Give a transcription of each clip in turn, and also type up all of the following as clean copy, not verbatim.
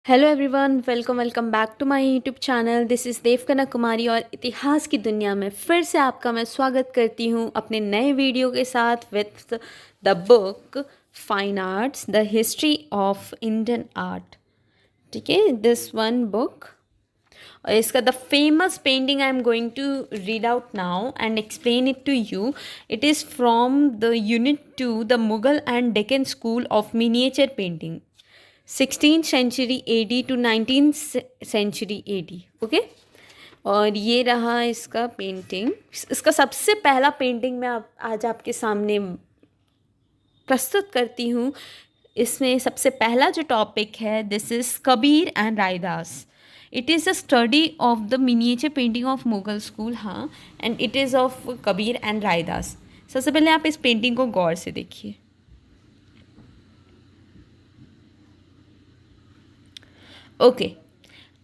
Hello everyone, welcome back to my YouTube channel. This is Devkana Kumari और इतिहास की दुनिया में फिर से आपका मैं स्वागत करती हूँ अपने नए वीडियो के साथ with the book fine arts the history of Indian art. ठीक है, दिस वन बुक और इसका the famous painting I am going to read out now and explain it to you. It is from the unit 2 the Mughal and Deccan school of miniature painting 16th century AD to 19th century AD। Okay, और ये रहा इसका painting. इसका सबसे पहला painting मैं आज आपके सामने प्रस्तुत करती हूँ। इसमें सबसे पहला जो टॉपिक है, this is Kabir and Raidas. It is a study of the miniature painting of Mughal school. हाँ, and it is of Kabir and Raidas. सबसे पहले आप इस पेंटिंग को गौर से देखिए। ओके,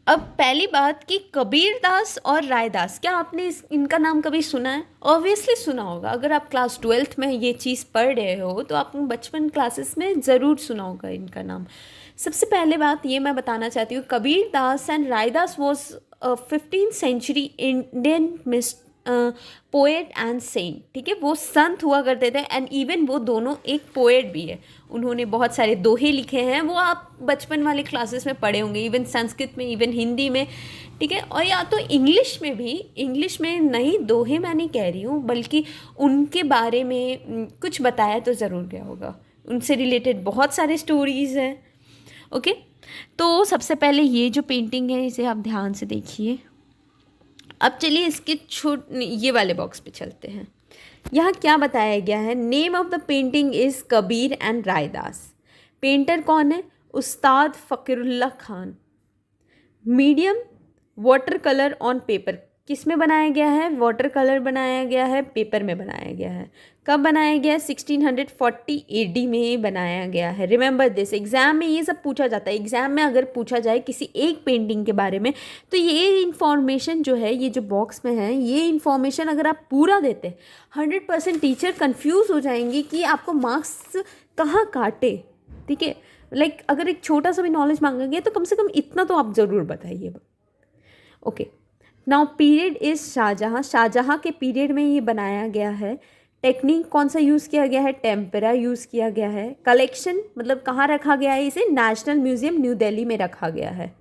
अब पहली बात कि कबीर दास और रायदास, क्या आपने इनका नाम कभी सुना है? ऑब्वियसली सुना होगा। अगर आप क्लास 12th में ये चीज़ पढ़ रहे हो तो आपने बचपन क्लासेस में ज़रूर सुना होगा इनका नाम। सबसे पहले बात ये मैं बताना चाहती हूँ, Kabir Das and Raidas was 15th century Indian poet and saint. ठीक है, वो संत हुआ करते थे एंड इवन वो दोनों एक पोएट भी है। उन्होंने बहुत सारे दोहे लिखे हैं, वो आप बचपन वाले क्लासेस में पढ़े होंगे, इवन संस्कृत में, इवन हिंदी में। ठीक है, और या तो इंग्लिश में भी। इंग्लिश में नहीं, दोहे मैं नहीं कह रही हूँ, बल्कि उनके बारे में कुछ बताया तो ज़रूर गया होगा। उनसे रिलेटेड बहुत सारे स्टोरीज़ हैं। ओके, तो सबसे पहले ये जो पेंटिंग है इसे आप ध्यान से देखिए। अब चलिए इसके ये वाले बॉक्स पे चलते हैं। यहाँ क्या बताया गया है? Name of the painting is Kabir and Raidas. Painter कौन है? Ustad Faqirullah Khan. Medium water colour on paper. किस में बनाया गया है? वाटर कलर बनाया गया है, पेपर में बनाया गया है। कब बनाया गया है? 1640 AD में बनाया गया है। रिमेंबर दिस, एग्ज़ाम में ये सब पूछा जाता है। एग्ज़ाम में अगर पूछा जाए किसी एक पेंटिंग के बारे में तो ये इन्फॉर्मेशन जो है, ये जो बॉक्स में है, ये इन्फॉर्मेशन अगर आप पूरा देते 100% टीचर कन्फ्यूज़ हो जाएंगी कि आपको मार्क्स कहाँ काटे। ठीक है, लाइक अगर एक छोटा सा भी नॉलेज मांगा गया तो कम से कम इतना तो आप ज़रूर बताइए। Okay, now period is Shahjahan. Shahjahan के पीरियड में ये बनाया गया है। टेक्निक कौन सा यूज़ किया गया है? टेम्परा यूज़ किया गया है। कलेक्शन मतलब कहाँ रखा गया है? इसे नेशनल म्यूज़ियम न्यू दिल्ली में रखा गया है।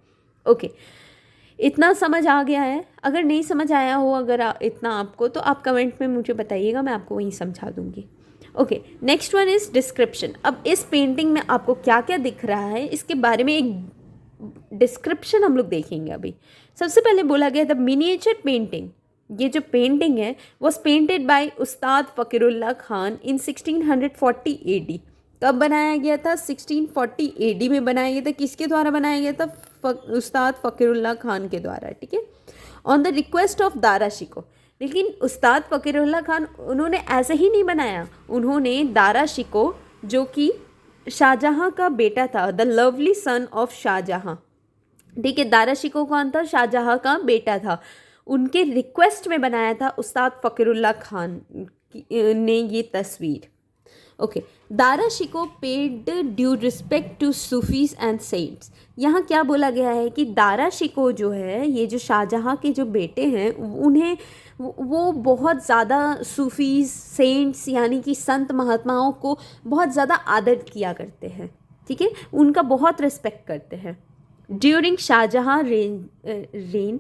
ओके, इतना समझ आ गया है? अगर नहीं समझ आया हो, अगर इतना आपको, तो आप कमेंट में मुझे बताइएगा, मैं आपको वहीं समझा दूँगी। Okay, next one is description. अब इस पेंटिंग में आपको क्या क्या दिख रहा है इसके बारे में एक डिस्क्रिप्शन हम लोग देखेंगे अभी। सबसे पहले बोला गया द मिनिएचर पेंटिंग। ये जो पेंटिंग है was painted bye Ustad Faqirullah Khan in 1640 AD। कब बनाया गया था? 1640 AD में बनाया गया था। किसके द्वारा बनाया गया था? उस्ताद फ़कीरुल्लाह खान के द्वारा। ठीक है, on the request of Dara Shikoh. लेकिन उस्ताद फ़कीरुल्लाह खान उन्होंने ऐसे ही नहीं बनाया, उन्होंने दारा शिको जो कि शाहजहाँ का बेटा था, the lovely son of Shahjahan. ठीक है, दारा शिको कौन था? शाहजहाँ का बेटा था। उनके रिक्वेस्ट में बनाया था उस्ताद फ़कीरुल्लाह खान ने ये तस्वीर। Okay, Dara Shikoh paid due respect to Sufis and saints. यहाँ क्या बोला गया है कि दारा शिको जो है, ये जो शाहजहाँ के जो बेटे हैं, उन्हें वो बहुत ज़्यादा सूफीज, सेंट्स यानी कि संत महात्माओं को बहुत ज़्यादा आदर किया करते हैं। ठीक है, उनका बहुत रिस्पेक्ट करते हैं। During Shahjahan reign,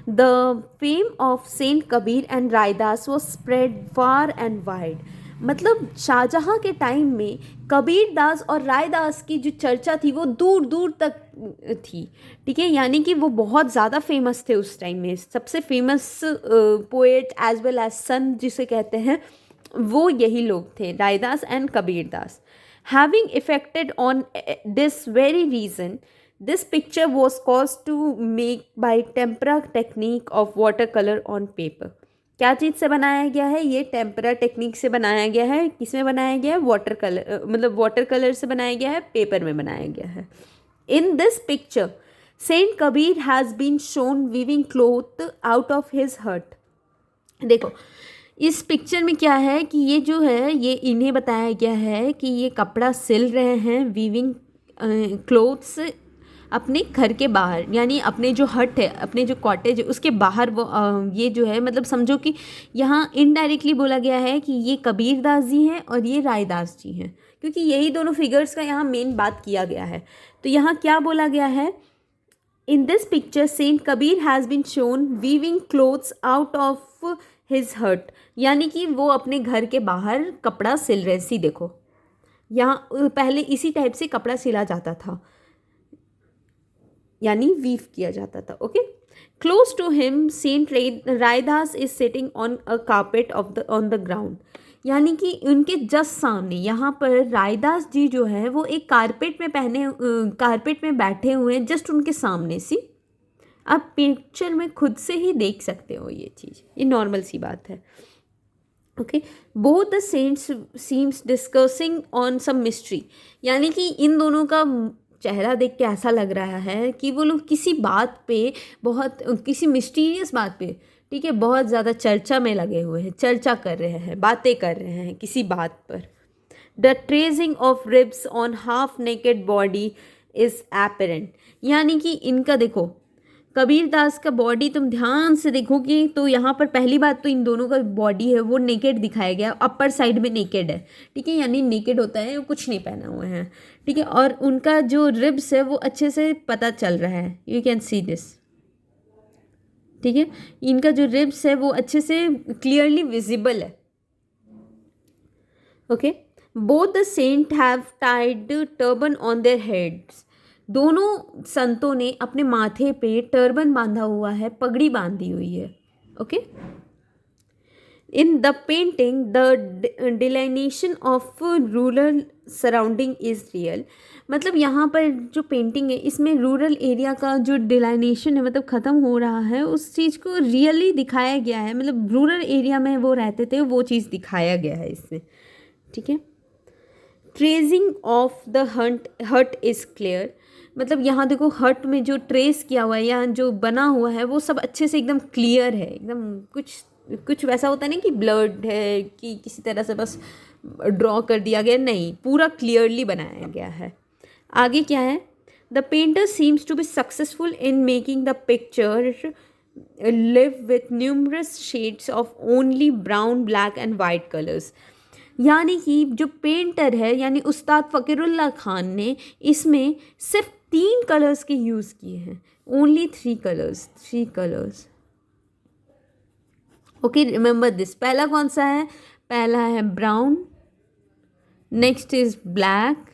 the fame of Saint Kabir and Raidas was spread far and wide। मतलब शाहजहाँ के टाइम में कबीर दास और रायदास की जो चर्चा थी वो दूर दूर तक थी। ठीक है, यानी कि वो बहुत ज़्यादा फेमस थे उस टाइम में। सबसे famous poet as well as saint जिसे कहते हैं, वो यही लोग थे, Raidas and Kabir Das. Having effected on this very reason, this picture was caused to make by tempera technique of watercolor on paper। क्या चीज़ से बनाया गया है? ये टेम्परा टेक्निक से बनाया गया है। किस में बनाया गया है? वाटर कलर, मतलब वाटर कलर से बनाया गया है, पेपर में बनाया गया है। In this picture saint Kabir has been shown weaving cloth out of his hurt. देखो इस पिक्चर में क्या है कि ये जो है, ये इन्हें बताया गया है कि ये कपड़ा सिल रहे हैं, वीविंग क्लोथ्स अपने घर के बाहर, यानी अपने जो हट है, अपने जो कॉटेज है उसके बाहर वो ये जो है, मतलब समझो कि यहाँ इनडायरेक्टली बोला गया है कि ये कबीरदास जी हैं और ये रायदास जी हैं, क्योंकि यही दोनों फिगर्स का यहाँ मेन बात किया गया है। तो यहाँ क्या बोला गया है, in this picture saint Kabir has been shown weaving clothes out of his hut, यानी कि वो अपने घर के बाहर कपड़ा सिल रहे। सी देखो, यहाँ पहले इसी टाइप से कपड़ा सिला जाता था, यानी वीव किया जाता था। Okay, close to him saint Raidas is sitting on a carpet on the ground, यानी कि उनके जस्ट सामने यहाँ पर रायदास जी जो है वो एक कारपेट में बैठे हुए हैं, जस्ट उनके सामने। सी आप पिक्चर में खुद से ही देख सकते हो ये चीज़, ये नॉर्मल सी बात है। Okay, both the saints seems discussing on some mystery, यानी कि इन दोनों का चेहरा देख के ऐसा लग रहा है कि वो लोग किसी बात पे, बहुत किसी मिस्टीरियस बात पे, ठीक है, बहुत ज़्यादा चर्चा में लगे हुए हैं, चर्चा कर रहे हैं, बातें कर रहे हैं किसी बात पर। The tracing of ribs on half naked body is apparent, यानी कि इनका देखो, कबीरदास का बॉडी तुम ध्यान से देखोगे तो यहाँ पर पहली बात तो इन दोनों का बॉडी है वो नेकेड दिखाया गया, अपर साइड में नेकेड है, ठीक है, यानी नेकेड होता है, वो कुछ नहीं पहने हुए हैं, ठीक है, और उनका जो रिब्स है वो अच्छे से पता चल रहा है, यू कैन सी दिस, ठीक है, इनका जो रिब्स है वो अच्छे से क्लियरली विजिबल है। Okay, both the saint have tied turban on their heads, दोनों संतों ने अपने माथे पे टर्बन बांधा हुआ है, पगड़ी बांधी हुई है। Okay, in the painting the delineation of rural surrounding is real, मतलब यहाँ पर जो पेंटिंग है इसमें रूरल एरिया का जो डिलाइनेशन है, मतलब ख़त्म हो रहा है, उस चीज़ को रियली दिखाया गया है, मतलब रूरल एरिया में वो रहते थे वो चीज़ दिखाया गया है इसमें, ठीक है। ट्रेसिंग ऑफ द हट इज़ क्लियर, मतलब यहाँ देखो हट में जो ट्रेस किया हुआ है या जो बना हुआ है वो सब अच्छे से एकदम क्लियर है, एकदम कुछ वैसा होता नहीं कि ब्लर्ड है कि किसी तरह से बस ड्रॉ कर दिया गया, नहीं, पूरा क्लियरली बनाया गया है। आगे क्या है, the painter seems to be successful in making the picture live with numerous shades of only brown, black and white colours, यानी कि जो पेंटर है यानी उस्ताद फ़कीरुल्लाह खान ने इसमें सिर्फ 3 कलर्स के यूज़ किए हैं, only 3 colours. Okay, remember this. पहला कौन सा है, पहला है brown, next is black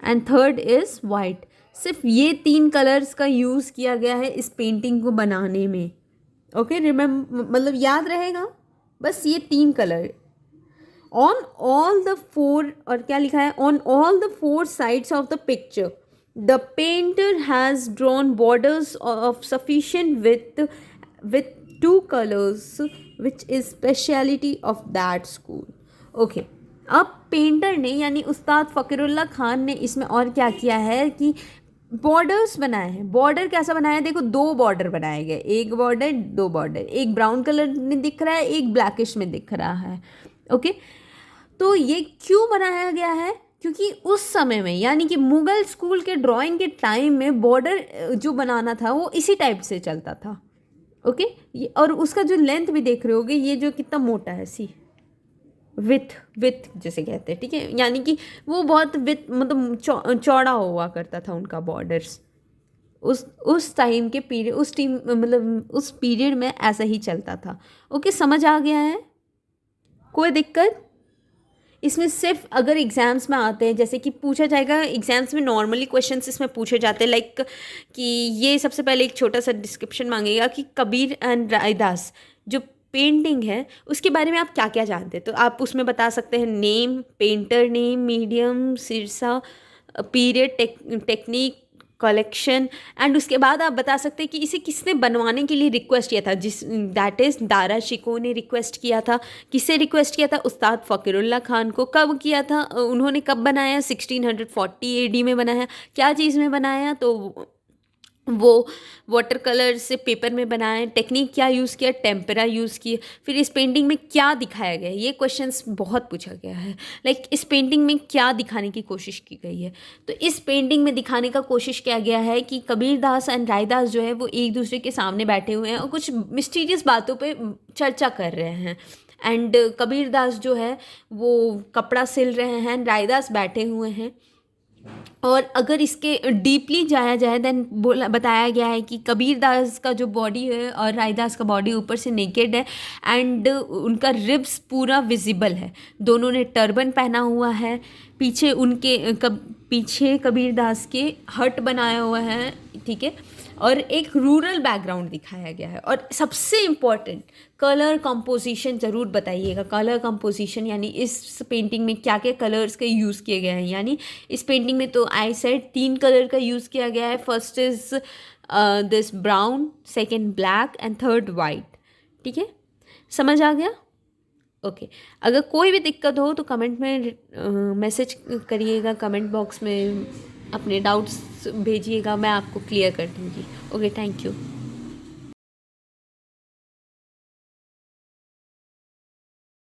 and third is white. सिर्फ ये 3 कलर्स का यूज़ किया गया है इस पेंटिंग को बनाने में। ओके, मतलब याद रहेगा बस ये 3 कलर। ऑन ऑल द 4, और क्या लिखा है, on all the 4 sides of the picture the painter has drawn borders of sufficient with 2 colours which is speciality of that school. Okay, अब पेंटर ने यानी उस्ताद फ़कीरुल्लाह खान ने इसमें और क्या किया है कि बॉर्डर्स बनाए हैं। बॉर्डर कैसा बनाया है, देखो 2 बॉर्डर बनाए गए, एक बॉर्डर 2 बॉर्डर, एक ब्राउन कलर में दिख रहा है, एक ब्लैकिश में दिख रहा है। ओके, तो ये क्यों बनाया गया है, क्योंकि उस समय में यानी कि मुग़ल स्कूल के ड्राइंग के टाइम में बॉर्डर जो बनाना था वो इसी टाइप से चलता था। ओके, और उसका जो लेंथ भी देख रहे होगे, ये जो कितना मोटा है, सी विथ जैसे कहते हैं, ठीक है, यानी कि वो बहुत विथ मतलब चौड़ा हुआ करता था उनका बॉर्डर्स उस टाइम के पीरियड, मतलब उस पीरियड में ऐसा ही चलता था। ओके, समझ आ गया है, कोई दिक्कत इसमें? सिर्फ अगर एग्ज़ाम्स में आते हैं, जैसे कि पूछा जाएगा एग्ज़ाम्स में, नॉर्मली क्वेश्चंस इसमें पूछे जाते हैं, लाइक कि ये सबसे पहले एक छोटा सा डिस्क्रिप्शन मांगेगा कि कबीर एंड रायदास जो पेंटिंग है उसके बारे में आप क्या क्या जानते हैं, तो आप उसमें बता सकते हैं name, painter name, medium, Sirsa, period, technique, collection, and उसके बाद आप बता सकते हैं कि इसे किसने बनवाने के लिए रिक्वेस्ट किया था, दैट इज़ दारा शिकोह ने रिक्वेस्ट किया था। किससे रिक्वेस्ट किया था, उस्ताद फ़कीरुल्लाह खान को। कब किया था, उन्होंने कब बनाया, 1640 AD में बनाया। क्या चीज़ में बनाया, तो वो वाटर कलर से पेपर में बनाए, टेक्निक क्या यूज़ किया, टेम्परा यूज़ किए, फिर इस पेंटिंग में क्या दिखाया गया है, ये क्वेश्चंस बहुत पूछा गया है। लाइक इस पेंटिंग में क्या दिखाने की कोशिश की गई है। तो इस पेंटिंग में दिखाने का कोशिश किया गया है कि कबीरदास एंड रायदास जो है वो एक दूसरे के सामने बैठे हुए हैं और कुछ मिस्टीरियस बातों पर चर्चा कर रहे हैं। एंड कबीरदास जो है वो कपड़ा सिल रहे हैं, रायदास बैठे हुए हैं। और अगर इसके डीपली जाया जाए देन बोला बताया गया है कि कबीरदास का जो बॉडी है और रायदास का बॉडी ऊपर से नेकेड है एंड उनका रिब्स पूरा विजिबल है। दोनों ने टर्बन पहना हुआ है। पीछे पीछे कबीरदास के हट बनाया हुआ है, ठीक है। और एक रूरल बैकग्राउंड दिखाया गया है। और सबसे इम्पॉर्टेंट कलर कंपोजिशन ज़रूर बताइएगा। कलर कंपोजिशन यानी इस पेंटिंग में क्या क्या कलर्स के यूज़ किए गए हैं। यानी इस पेंटिंग में तो आई सेड 3 कलर का यूज़ किया गया है। First is this brown, second black and third white, ठीक है। समझ आ गया? ओके। अगर कोई भी दिक्कत हो तो कमेंट में मैसेज करिएगा, कमेंट बॉक्स में अपने डाउट्स भेजिएगा, मैं आपको क्लियर कर दूँगी। Okay, thank you.